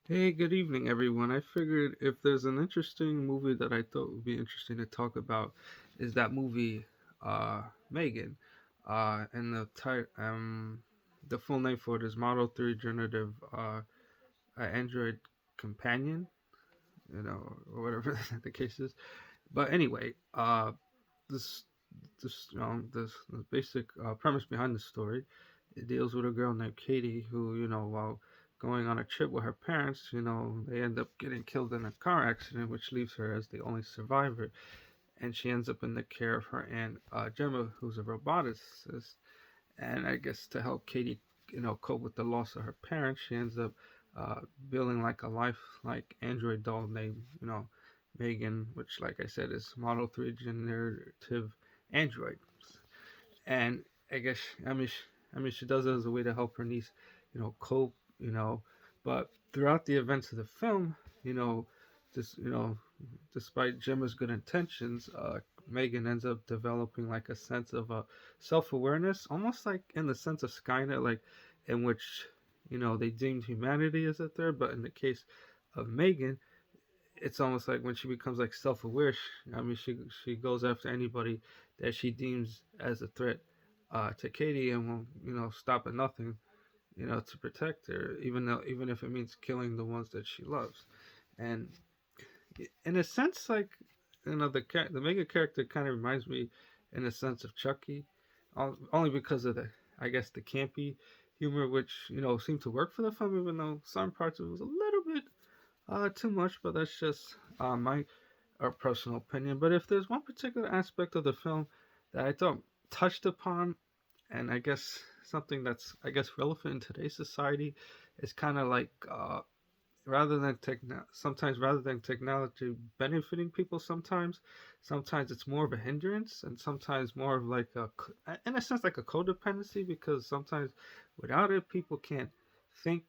Hey, good evening, everyone. I figured if there's an interesting movie that I thought would be interesting to talk about, is that movie, Megan. And the full name for it is Model 3 Generative Android Companion, or whatever the case is. But anyway, this the basic premise behind the story, it deals with a girl named Katie who, while going on a trip with her parents, they end up getting killed in a car accident, which leaves her as the only survivor, and she ends up in the care of her aunt Gemma, who's a roboticist. And I guess to help Katie, cope with the loss of her parents, she ends up uh, building like a life-like android doll named, Megan, which, like I said, is Model 3 generative android. And I guess she does it as a way to help her niece, cope, But throughout the events of the film, you know, just despite Gemma's good intentions, Megan ends up developing like a sense of self-awareness, almost like in the sense of Skynet, like in which they deemed humanity as a threat, but in the case of Megan, it's almost like when she becomes like self-aware. She goes after anybody that she deems as a threat to Katie, and will stop at nothing to protect her, even if it means killing the ones that she loves. And in a sense, like the Mega character kind of reminds me, in a sense, of Chucky, only because of the I guess the campy humor, which seemed to work for the film, even though some parts of it was a little bit too much. But that's just my personal opinion. But if there's one particular aspect of the film that I thought touched upon, and I guess something that's relevant in today's society, is kind of like sometimes rather than technology benefiting people, sometimes it's more of a hindrance, and sometimes more of like in a sense like a codependency, because sometimes without it people can't think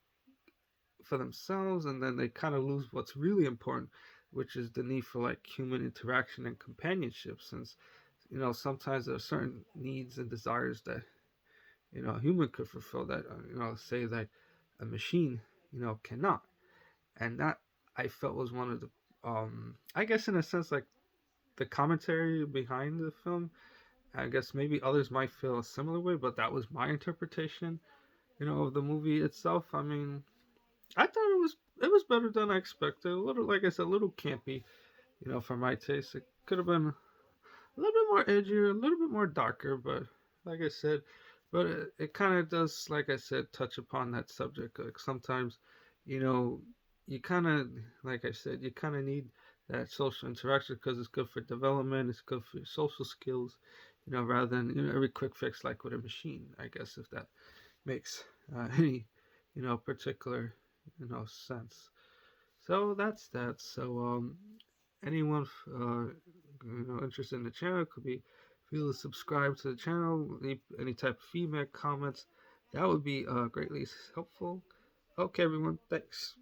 for themselves, and then they kind of lose what's really important, which is the need for like human interaction and companionship. Since sometimes there are certain needs and desires that a human could fulfill that say that a machine cannot. And that, I felt, was one of the I guess in a sense like the commentary behind the film. I guess maybe others might feel a similar way, but that was my interpretation of the movie itself. I mean, I thought it was better than I expected. A little, like I said, a little campy, for my taste. It could have been a little bit more edgier, a little bit more darker, but like I said, but it kind of does, like I said, touch upon that subject. Like sometimes, you know, you kind of, like I said, you kind of need that social interaction because it's good for development, it's good for your social skills, rather than every quick fix like with a machine. I guess if that makes any particular sense. So that's that. So anyone interested in the channel could be feel to subscribe to the channel, leave any type of feedback, comments. That would be greatly helpful. Okay, everyone, thanks.